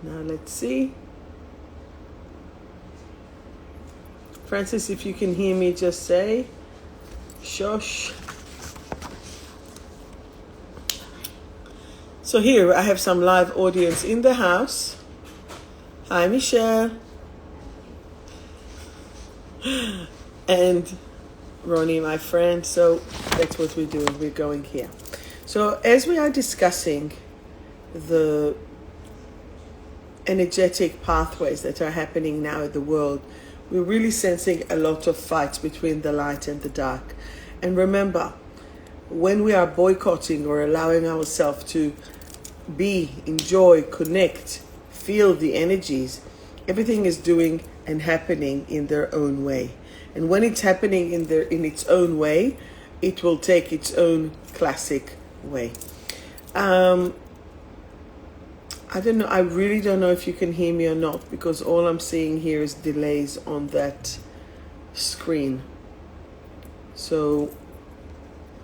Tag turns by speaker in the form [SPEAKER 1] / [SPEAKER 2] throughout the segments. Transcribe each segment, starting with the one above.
[SPEAKER 1] Now let's see. Francis, if you can hear me, just say shush. So here I have some live audience in the house. Hi, Michelle. And Ronnie, my friend. So that's what we're doing. We're going here. So as we are discussing the energetic pathways that are happening now in the world, we're really sensing a lot of fights between the light and the dark. And remember, when we are boycotting or allowing ourselves to be, enjoy, connect, feel the energies, everything is doing and happening in their own way. And when it's happening in its own way, it will take its own classic way. I don't know, I really don't know if you can hear me or not, because all I'm seeing here is delays on that screen. So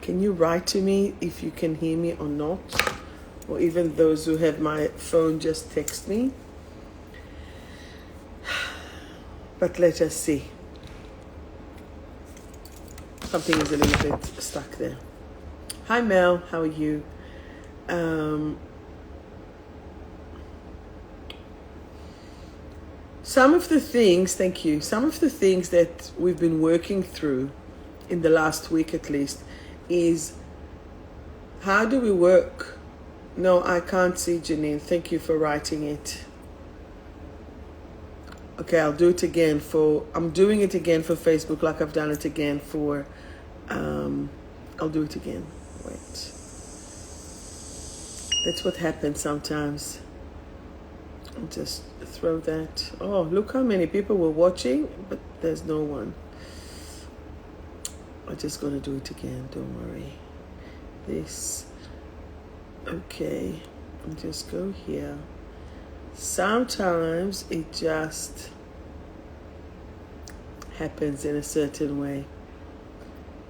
[SPEAKER 1] can you write to me if you can hear me or not? Or even those who have my phone, just text me. But let us see. Something is a little bit stuck there. Hi Mel, how are you? Some of the things, thank you, some of the things that we've been working through in the last week at least is how do we work? No, I can't see Janine. Thank you for writing it. Okay, I'll do it again I'm doing it again for Facebook like I've done it again for, I'll do it again. Wait. That's what happens sometimes. I'll just throw that. Oh, look how many people were watching, but there's no one. I'm just going to do it again. Don't worry. This. Okay. I'll just go here. Sometimes it just happens in a certain way,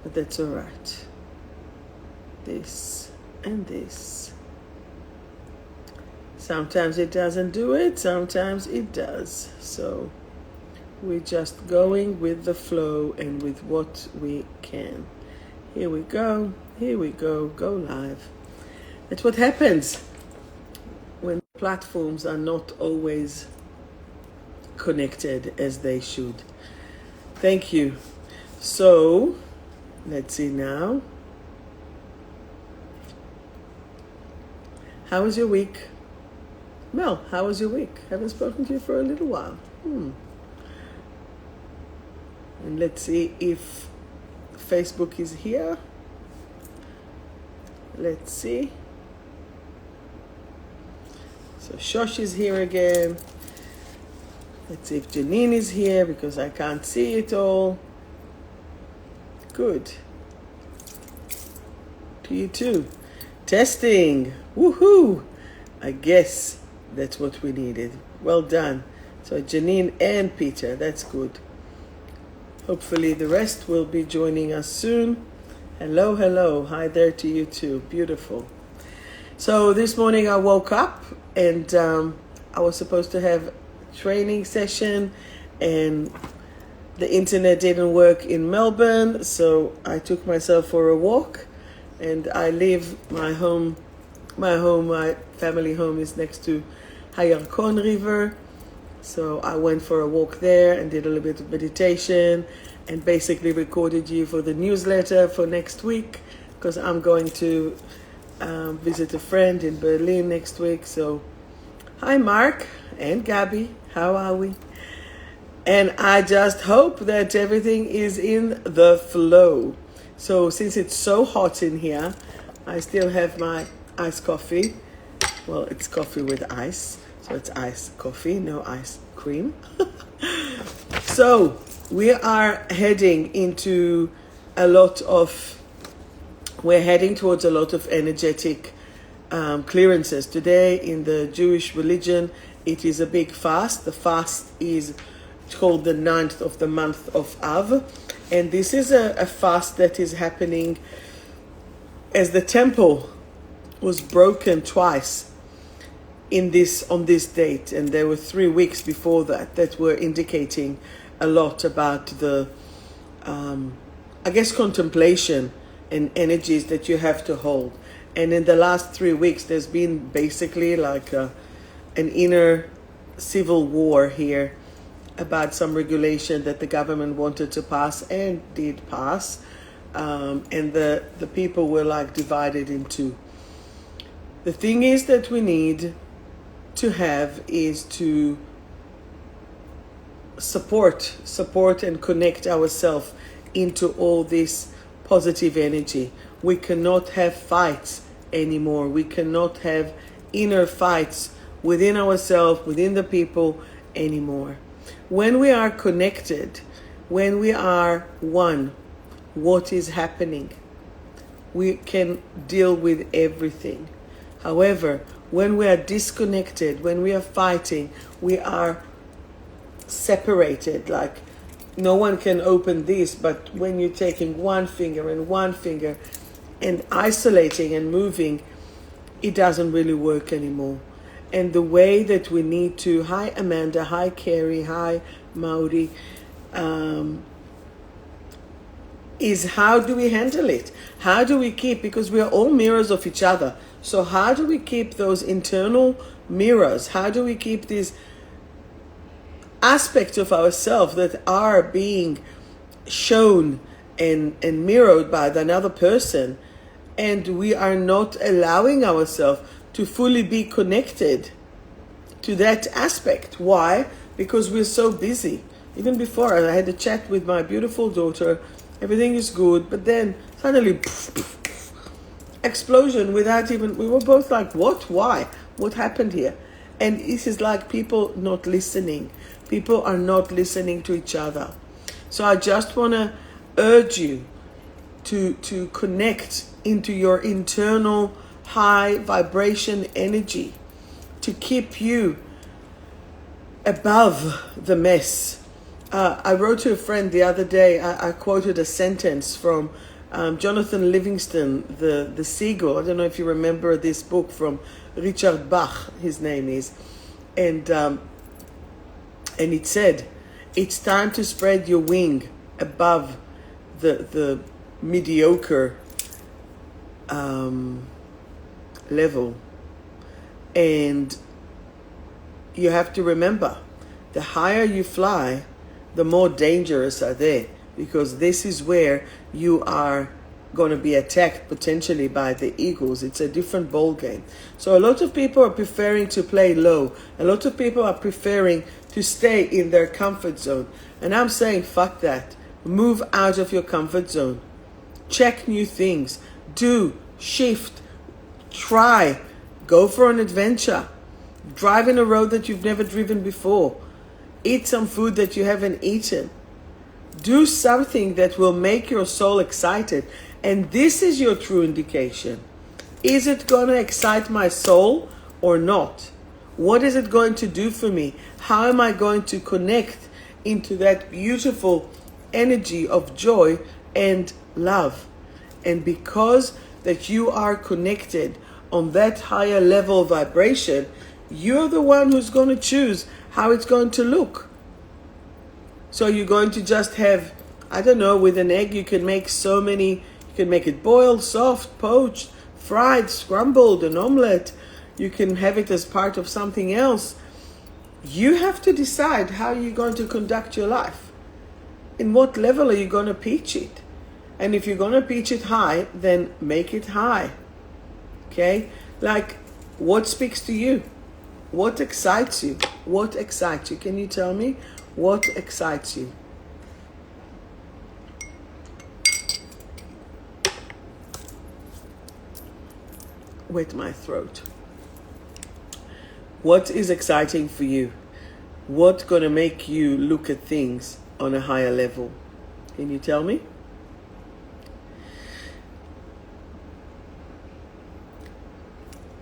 [SPEAKER 1] but that's all right. This and this. Sometimes it doesn't do it, sometimes it does. So we're just going with the flow and with what we can. Here we go, go live. That's what happens when platforms are not always connected as they should. Thank you. So let's see now. How was your week? Mel, how was your week? Haven't spoken to you for a little while. And let's see if Facebook is here. Let's see. So Shosh is here again. Let's see if Janine is here because I can't see it all. Good. To you too. Testing. Woohoo! I guess that's what we needed. Well done. So Janine and Peter, that's good. Hopefully the rest will be joining us soon. Hello, hello. Hi there to you too. Beautiful. So this morning I woke up and I was supposed to have a training session and the internet didn't work in Melbourne. So I took myself for a walk and I live my family home is next to Hayarkon River. So I went for a walk there and did a little bit of meditation and basically recorded you for the newsletter for next week because I'm going to visit a friend in Berlin next week. So hi Mark and Gabby, how are we? And I just hope that everything is in the flow. So since it's so hot in here, I still have my iced coffee. Well, it's coffee with ice. So it's iced coffee, no ice cream. So we are heading into we're heading towards a lot of energetic clearances. Today in the Jewish religion, it is a big fast. The fast is called the 9th of the month of Av. And this is a fast that is happening as the temple was broken twice on this date, and there were 3 weeks before that were indicating a lot about the I guess contemplation and energies that you have to hold. And in the last 3 weeks there's been basically like an inner civil war here about some regulation that the government wanted to pass and did pass, and the people were like divided in two. The thing is that we need to have is to support and connect ourselves into all this positive energy. We cannot have fights anymore. We cannot have inner fights within ourselves, within the people anymore. When we are connected, when we are one, what is happening? We can deal with everything. However, when we are disconnected, when we are fighting, we are separated. Like no one can open this, but when you're taking one finger and isolating and moving, it doesn't really work anymore. And the way that we need to, hi Amanda, hi Carrie, hi Maudi, is how do we handle it? How do we keep, because we are all mirrors of each other, so how do we keep those internal mirrors? How do we keep these aspects of ourselves that are being shown and mirrored by another person, and we are not allowing ourselves to fully be connected to that aspect? Why? Because we're so busy. Even before, I had a chat with my beautiful daughter, everything is good, but then suddenly explosion without even, we were both like, what? Why? What happened here? And this is like people not listening. People are not listening to each other. So I just want to urge you to connect into your internal high vibration energy, to keep you above the mess. I wrote to a friend the other day, I quoted a sentence from Jonathan Livingston, the Seagull. I don't know if you remember this book from Richard Bach, his name is. And it said, it's time to spread your wing above the mediocre level. And you have to remember, the higher you fly, the more dangerous are they, because this is where you are going to be attacked potentially by the eagles. It's a different ball game. So a lot of people are preferring to play low. A lot of people are preferring to stay in their comfort zone. And I'm saying, fuck that. Move out of your comfort zone. Check new things. Do, shift, try, go for an adventure. Drive in a road that you've never driven before. Eat some food that you haven't eaten. Do something that will make your soul excited. And this is your true indication. Is it going to excite my soul or not? What is it going to do for me? How am I going to connect into that beautiful energy of joy and love? And because that you are connected on that higher level of vibration, you're the one who's going to choose how it's going to look. So you're going to just have, I don't know, with an egg you can make so many, you can make it boiled, soft, poached, fried, scrambled, an omelette. You can have it as part of something else. You have to decide how you're going to conduct your life. In what level are you going to pitch it? And if you're going to pitch it high, then make it high. Okay? Like, what speaks to you? What excites you? What excites you? Can you tell me what excites you? Wet my throat. What is exciting for you? What's going to make you look at things on a higher level? Can you tell me?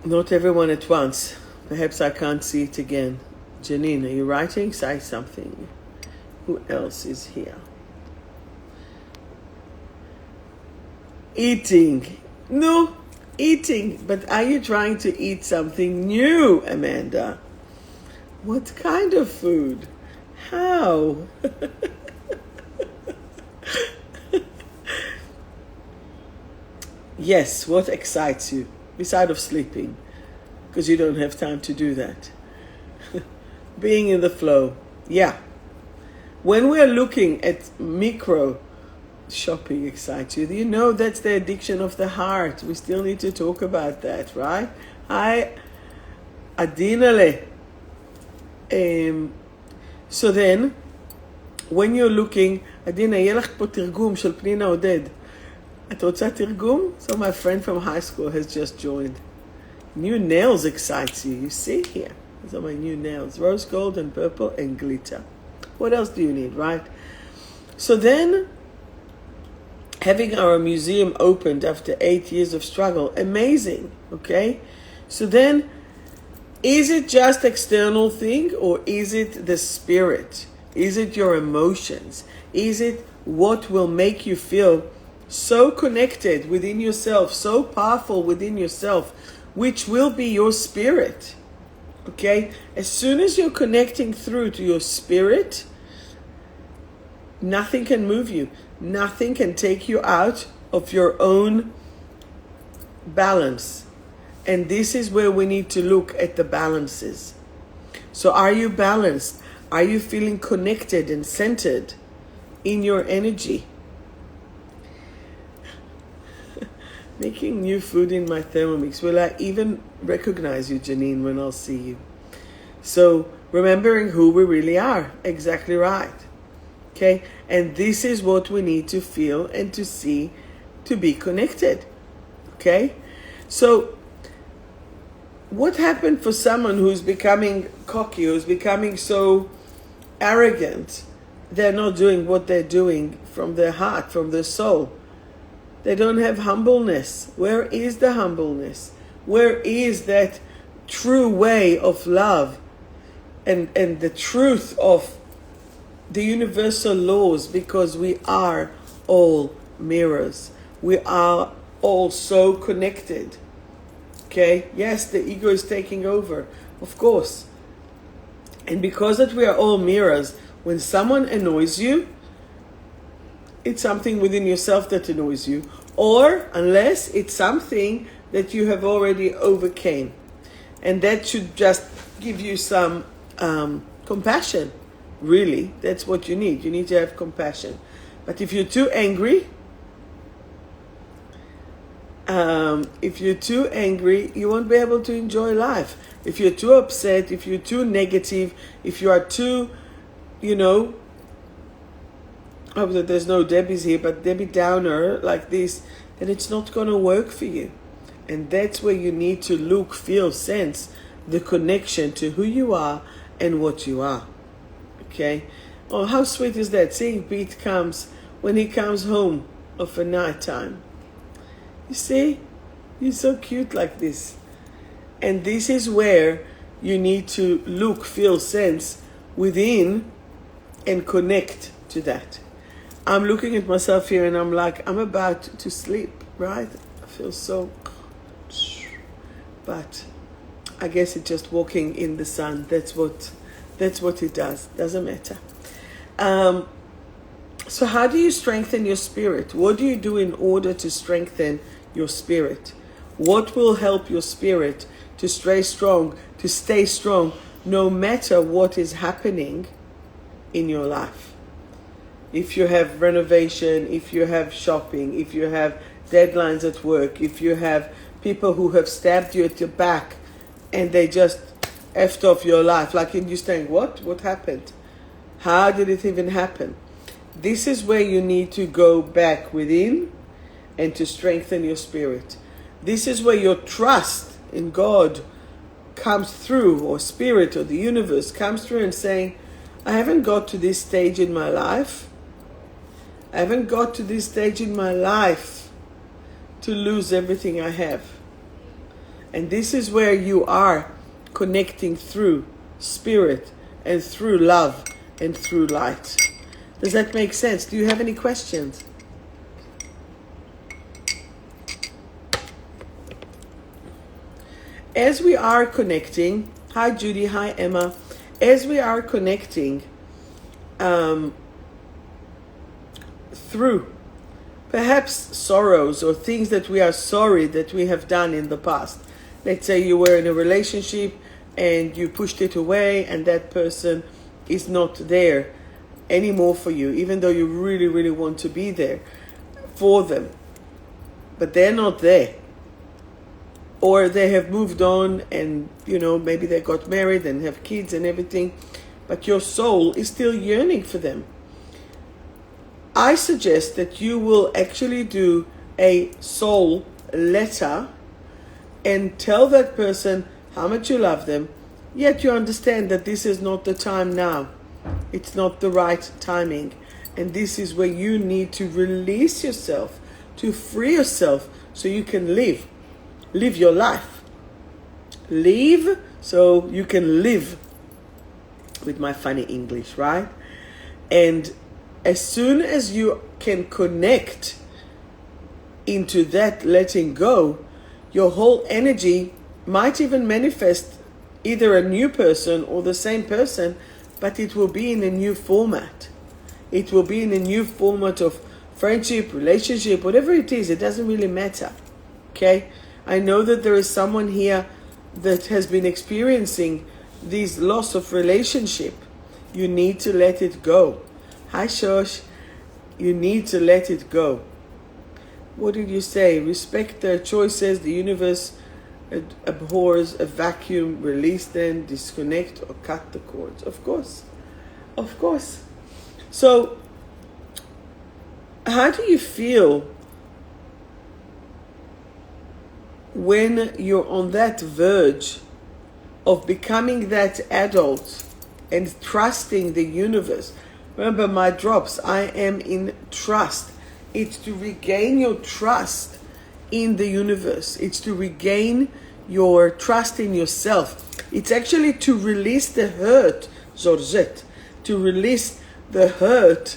[SPEAKER 1] Not everyone at once. Perhaps I can't see it again. Janine, are you writing? Say something. Who else is here? Eating. No, eating, but are you trying to eat something new, Amanda? What kind of food? How? Yes, what excites you? Besides of sleeping, because you don't have time to do that. Being in the flow. Yeah. When we're looking at micro, shopping excites you. You know that's the addiction of the heart. We still need to talk about that, right? Hi, Adinale. So then, when you're looking, Adina, יהיה לך פה תרגום של פנינה עודד. את רוצה תרגום? So my friend from high school has just joined. New nails excites you. You see here. These are my new nails. Rose gold and purple and glitter. What else do you need, right? So then, having our museum opened after 8 years of struggle, amazing, okay? So then, is it just external thing, or is it the spirit? Is it your emotions? Is it what will make you feel so connected within yourself, so powerful within yourself, which will be your spirit? Okay? As soon as you're connecting through to your spirit, nothing can move you. Nothing can take you out of your own balance. And this is where we need to look at the balances. So are you balanced? Are you feeling connected and centered in your energy? Making new food in my Thermomix. Will I even recognize you, Janine, when I'll see you? So remembering who we really are. Exactly right. Okay? And this is what we need to feel and to see to be connected. Okay? So what happened for someone who's becoming cocky, who's becoming so arrogant? They're not doing what they're doing from their heart, from their soul. They don't have humbleness. Where is the humbleness? Where is that true way of love and the truth of the universal laws? Because we are all mirrors. We are all so connected. Okay? Yes, the ego is taking over, of course. And because that we are all mirrors, when someone annoys you, it's something within yourself that annoys you, or unless it's something that you have already overcame. And that should just give you some compassion. Really, that's what you need. You need to have compassion. But if you're too angry, you won't be able to enjoy life. If you're too upset, if you're too negative, if you are too, I hope that there's no Debbie's here, but Debbie Downer like this, then it's not going to work for you. And that's where you need to look, feel, sense the connection to who you are and what you are. Okay? Oh, how sweet is that? Seeing Pete comes when he comes home of a night time. You see? You're so cute like this. And this is where you need to look, feel, sense within and connect to that. I'm looking at myself here and I'm like, I'm about to sleep, right? I feel so... But I guess it's just walking in the sun. That's what it does. Doesn't matter. So how do you strengthen your spirit? What do you do in order to strengthen your spirit? What will help your spirit to stay strong, no matter what is happening in your life? If you have renovation, if you have shopping, if you have deadlines at work, if you have people who have stabbed you at your back and they just effed off your life, like you're saying, what? What happened? How did it even happen? This is where you need to go back within and to strengthen your spirit. This is where your trust in God comes through, or spirit or the universe comes through and saying, I haven't got to this stage in my life. I haven't got to this stage in my life to lose everything I have. And this is where you are connecting through spirit and through love and through light. Does that make sense? Do you have any questions? as we are connecting, hi Judy, hi Emma, as we are connecting through perhaps sorrows or things that we are sorry that we have done in the past. Let's say you were in a relationship and you pushed it away and that person is not there anymore for you, even though you really, really want to be there for them. But they're not there. Or they have moved on and, you know, maybe they got married and have kids and everything, but your soul is still yearning for them. I suggest that you will actually do a soul letter and tell that person how much you love them, yet you understand that this is not the time now. It's not the right timing. And this is where you need to release yourself, to free yourself so you can live your life. Live so you can live, with my funny English, right? And as soon as you can connect into that letting go, your whole energy might even manifest either a new person or the same person, but it will be in a new format. It will be in a new format of friendship, relationship, whatever it is. It doesn't really matter. Okay? I know that there is someone here that has been experiencing this loss of relationship. You need to let it go. Hi, Shosh. You need to let it go. What did you say? Respect their choices. The universe abhors a vacuum. Release them, disconnect, or cut the cords. Of course. Of course. So, how do you feel when you're on that verge of becoming that adult and trusting the universe? Remember my drops, I am in trust. It's to regain your trust in the universe. It's to regain your trust in yourself. It's actually to release the hurt, Zorzet, to release the hurt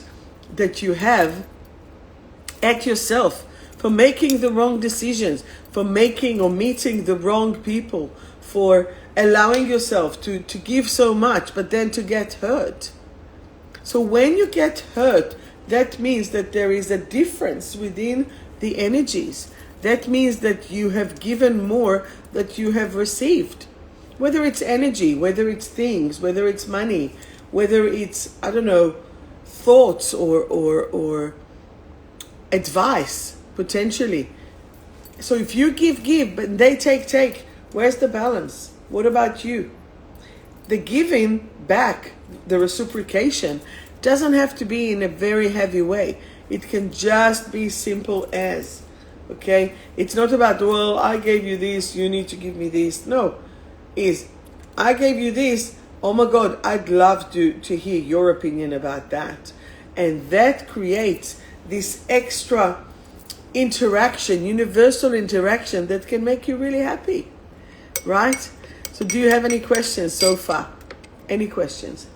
[SPEAKER 1] that you have at yourself for making the wrong decisions, for making or meeting the wrong people, for allowing yourself to give so much, but then to get hurt. So when you get hurt, that means that there is a difference within the energies. That means that you have given more than you have received. Whether it's energy, whether it's things, whether it's money, whether it's, I don't know, thoughts or advice, potentially. So if you give, but they take, where's the balance? What about you? The giving back, the reciprocation, doesn't have to be in a very heavy way. It can just be simple as, okay? It's not about, well, I gave you this, you need to give me this. No, is I gave you this, oh my God, I'd love to hear your opinion about that. And that creates this extra interaction, universal interaction that can make you really happy, right? So do you have any questions so far? Any questions?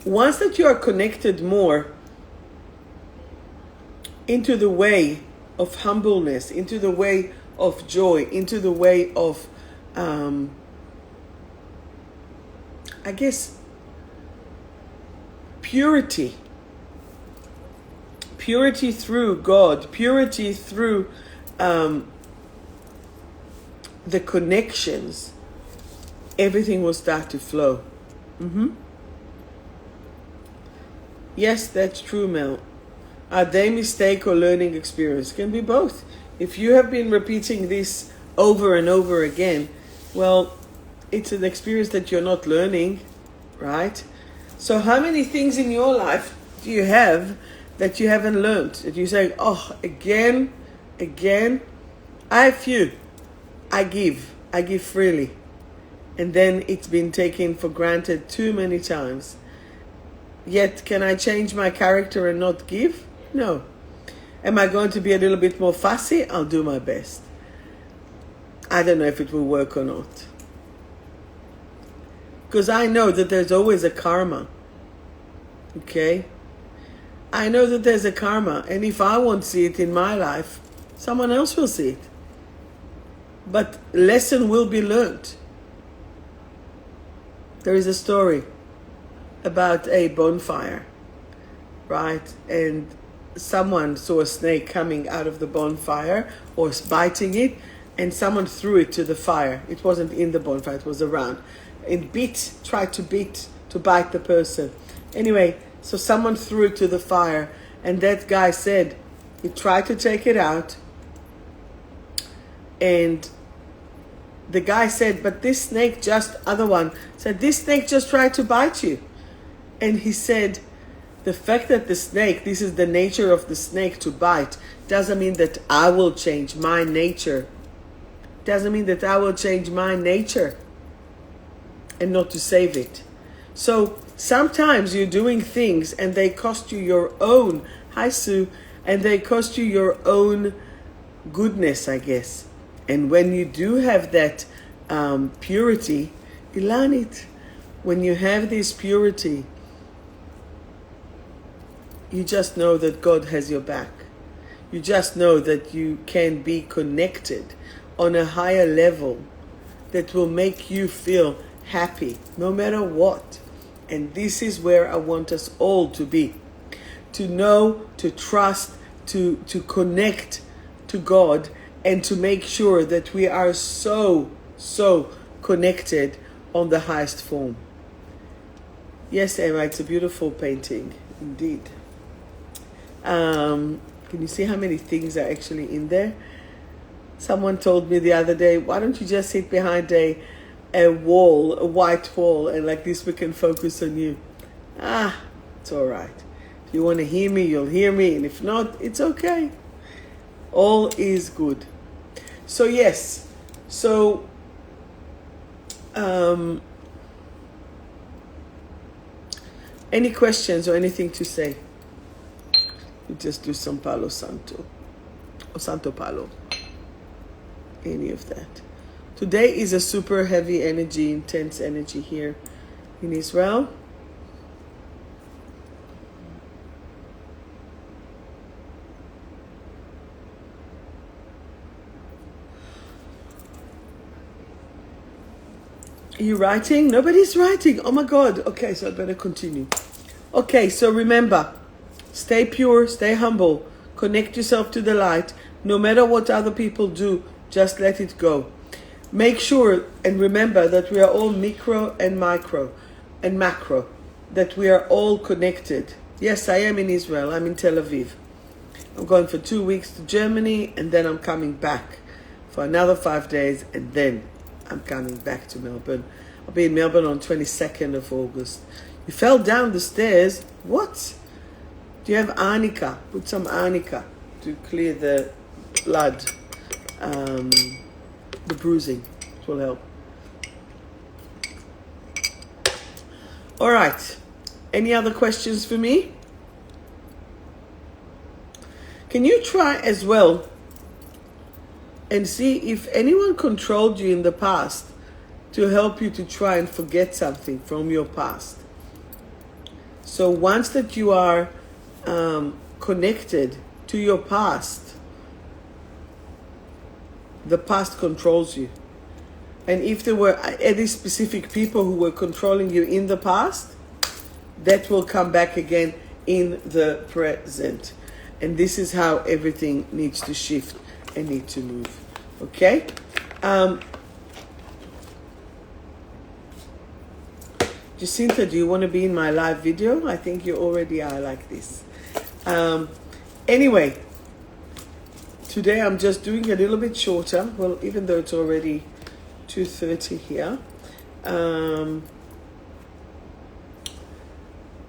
[SPEAKER 1] Once that you are connected more into the way of humbleness, into the way of joy, into the way of, I guess, purity through God, purity through the connections, everything will start to flow. Yes, that's true, Mel. Are they mistake or learning experience? Can be both. If you have been repeating this over and over again, well, it's an experience that you're not learning, right? So how many things in your life do you have that you haven't learned? That you say, oh, again, I have few. I give freely. And then it's been taken for granted too many times. Yet, can I change my character and not give? No. Am I going to be a little bit more fussy? I'll do my best. I don't know if it will work or not. Because I know that there's always a karma. Okay? I know that there's a karma. And if I won't see it in my life, Someone else will see it. But lesson will be learned. There is a story about a bonfire, right? And someone saw a snake coming out of the bonfire or biting it, and someone threw it to the fire. It wasn't in the bonfire, it was around. It tried to bite the person. Anyway, so someone threw it to the fire, and that guy said he tried to take it out, and the guy said, but this snake this snake just tried to bite you. And he said, the fact that this is the nature of the snake to bite, doesn't mean that I will change my nature. Doesn't mean that I will change my nature and not to save it. So sometimes you're doing things and they cost you your own, hi Sue, and they cost you your own goodness, I guess. And when you do have that purity, Ilanit, when you have this purity, you just know that God has your back. You just know that you can be connected on a higher level that will make you feel happy no matter what. And this is where I want us all to be. To know, to trust, to connect to God, and to make sure that we are so connected on the highest form. Yes, Emma, it's a beautiful painting, indeed. Can you see how many things are actually in there? Someone told me the other day, why don't you just sit behind a wall, a white wall, and like this we can focus on you. It's all right. If you want to hear me, you'll hear me, and if not, it's okay. All is good. So yes, any questions or anything to say? You just do some Palo Santo or Santo Palo, any of that. Today is a super heavy energy, intense energy here in Israel. Are you writing? Nobody's writing. Oh my God. Okay, so I better continue. Okay, so remember, stay pure, stay humble, connect yourself to the light. No matter what other people do, just let it go. Make sure and remember that we are all micro and micro and macro, that we are all connected. Yes, I am in Israel. I'm in Tel Aviv. I'm going for 2 weeks to Germany, and then I'm coming back for another 5 days, and then I'm coming back to Melbourne. I'll be in Melbourne on 22nd of August. You fell down the stairs. What? Do you have arnica? Put some arnica to clear the blood, the bruising. It will help. All right. Any other questions for me? Can you try as well and see if anyone controlled you in the past to help you to try and forget something from your past? So once that you are connected to your past, the past controls you. And if there were any specific people who were controlling you in the past, that will come back again in the present. And this is how everything needs to shift and need to move. Okay? Jacinta, do you want to be in my live video? I think you already are like this. Anyway, today I'm just doing a little bit shorter. Well, even though it's already 2:30 here.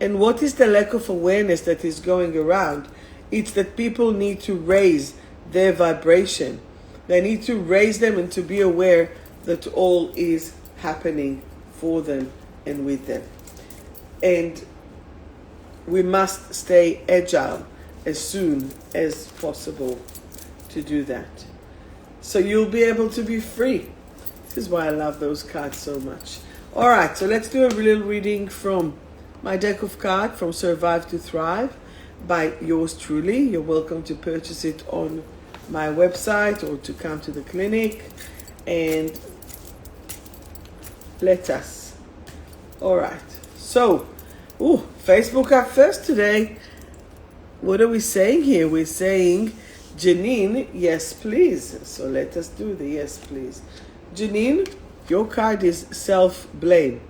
[SPEAKER 1] And what is the lack of awareness that is going around? It's that people need to raise their vibration. They need to raise them and to be aware that all is happening for them and with them. And we must stay agile as soon as possible to do that. So you'll be able to be free. This is why I love those cards so much. All right, so let's do a little reading from my deck of cards, from Survive to Thrive, by yours truly. You're welcome to purchase it on my website or to come to the clinic and let us. All right. So, Facebook up first today. What are we saying here? We're saying, Janine, yes, please. So let us do the yes, please. Janine, your card is self-blame.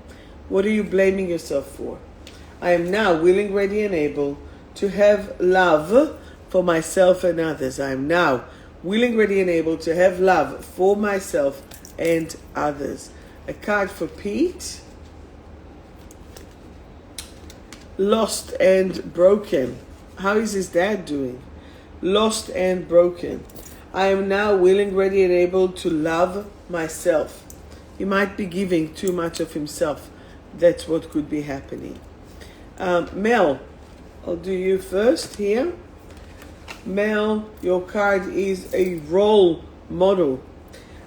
[SPEAKER 1] What are you blaming yourself for? I am now willing, ready, and able to have love for myself and others. I am now willing, ready, and able to have love for myself and others. A card for Pete. Lost and broken. How is his dad doing? Lost and broken. I am now willing, ready, and able to love myself. He might be giving too much of himself. That's what could be happening. Mel, I'll do you first here. Mel, your card is a role model.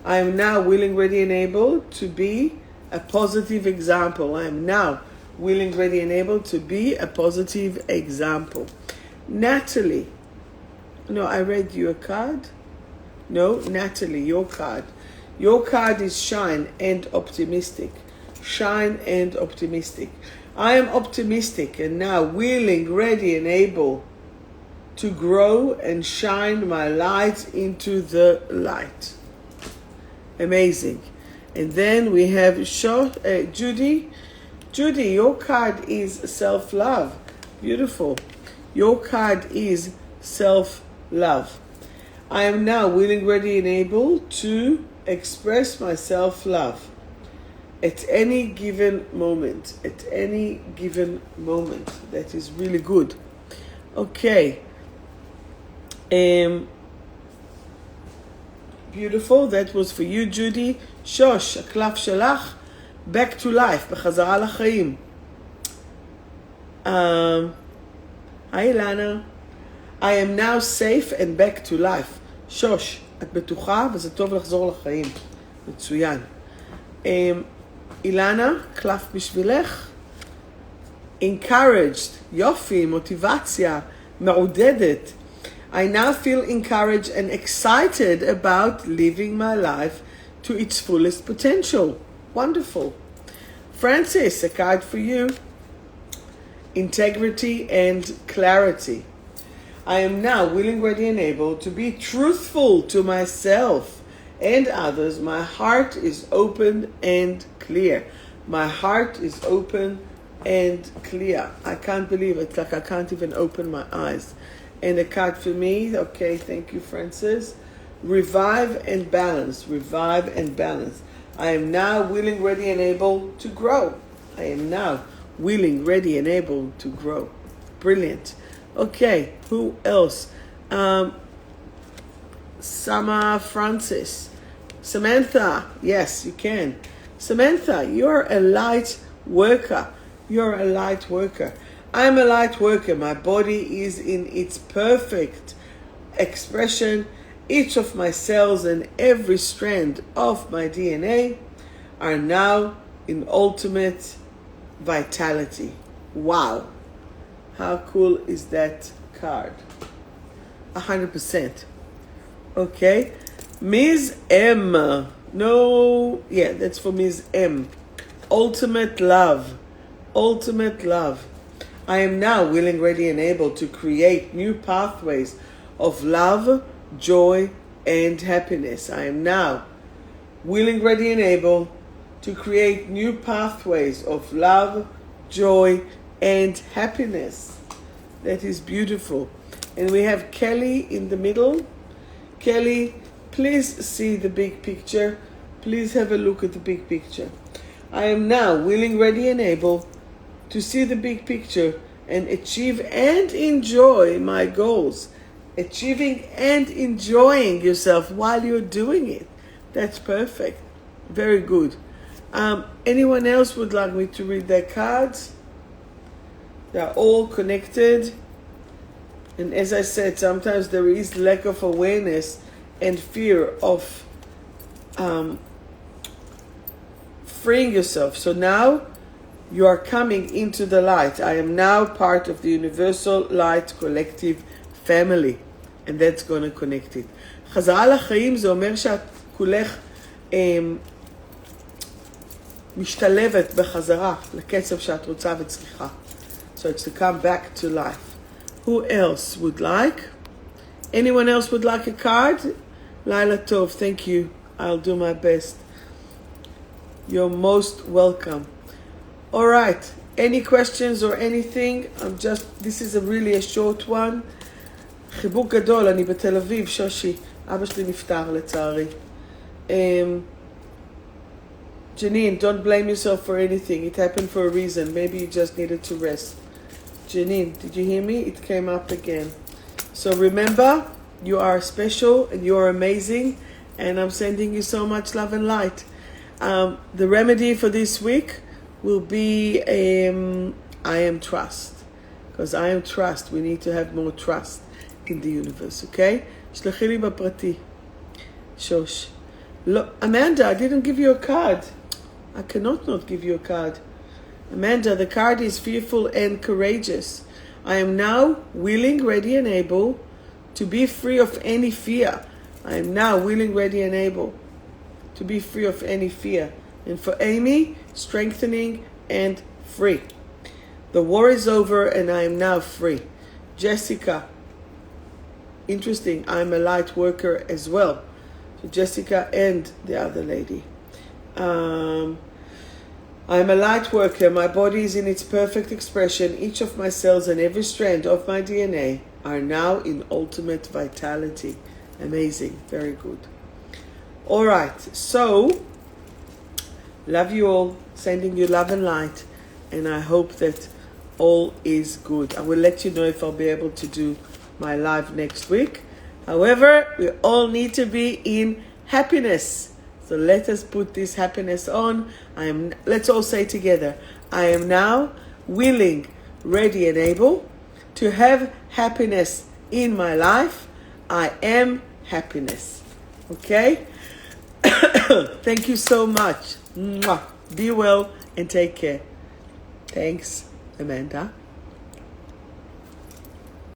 [SPEAKER 1] I am now willing, ready, and able to be a positive example. I am now willing, ready, and able to be a positive example. Natalie, no, I read you a card. No, Natalie, your card. Your card is shine and optimistic. Shine and optimistic. I am optimistic and now willing, ready, and able to grow and shine my light into the light. Amazing. And then we have Judy. Judy, your card is self-love. Beautiful. Your card is self-love. I am now willing, ready, and able to express my self-love at any given moment. At any given moment. That is really good. Okay. Beautiful. That was for you, Judy. שוש, הקלף שלך, back to life, בחזרה לחיים. Hi, Ilana. I am now safe and back to life. שוש, את בטוחה וזה טוב לחזור לחיים. מצוין. אילנה, קלף בשבילך. Encouraged, יופי, מוטיבציה, מעודדת. I now feel encouraged and excited about living my life to its fullest potential. Wonderful. Francis, a card for you. Integrity and clarity. I am now willing, ready, and able to be truthful to myself and others. My heart is open and clear. My heart is open and clear. I can't believe it. It's like I can't even open my eyes. And a card for me. Okay, thank you, Francis. Revive and balance. Revive and balance. I am now willing, ready, and able to grow. I am now willing, ready, and able to grow. Brilliant. Okay, who else? Sama Francis. Samantha. Yes, you can. Samantha, you're a light worker. You're a light worker. I'm a light worker. My body is in its perfect expression. Each of my cells and every strand of my DNA are now in ultimate vitality. Wow. How cool is that card? 100%. Okay. Ms. M. No. Yeah, that's for Ms. M. Ultimate love. Ultimate love. I am now willing, ready, and able to create new pathways of love, joy, and happiness. I am now willing, ready, and able to create new pathways of love, joy, and happiness. That is beautiful. And we have Kelly in the middle. Kelly, please see the big picture. Please have a look at the big picture. I am now willing, ready, and able to see the big picture and achieve and enjoy my goals. Achieving and enjoying yourself while you're doing it. That's perfect. Very good. Anyone else would like me to read their cards? They're all connected. And as I said, sometimes there is lack of awareness and fear of freeing yourself. So now you are coming into the light. I am now part of the Universal Light Collective family. And that's going to connect it. חזרה לחיים זה אומר שאת כולך משתלבת בחזרה לקצב שאת רוצה וצריכה. So it's to come back to life. Who else would like? Anyone else would like a card? Laila Tov, thank you. I'll do my best. You're most welcome. All right. Any questions or anything? This is really a short one. חיבוק גדול, אני בתל אביב, שושי. אבא שלי נפטר לצערי. Janine, don't blame yourself for anything. It happened for a reason. Maybe you just needed to rest. Janine, did you hear me? It came up again. So remember, you are special and you are amazing. And I'm sending you so much love and light. The remedy for this week will be I am trust. Because I am trust. We need to have more trust in the universe, okay? שלחי לי בפרטי. שוש. No, Amanda, I didn't give you a card. I cannot not give you a card. Amanda, the card is fearful and courageous. I am now willing, ready, and able to be free of any fear. I am now willing, ready, and able to be free of any fear. And for Amy, strengthening and free. The war is over and I am now free. Jessica, interesting, I'm a light worker as well. So Jessica and the other lady. I'm a light worker. My body is in its perfect expression. Each of my cells and every strand of my DNA are now in ultimate vitality. Amazing. Very good. All right. So, love you all. Sending you love and light. And I hope that all is good. I will let you know if I'll be able to do my live next week. However, we all need to be in happiness. So let us put this happiness on. Let's all say together, I am now willing, ready, and able to have happiness in my life. I am happiness. Okay? Thank you so much. Mwah. Be well and take care. Thanks, Amanda.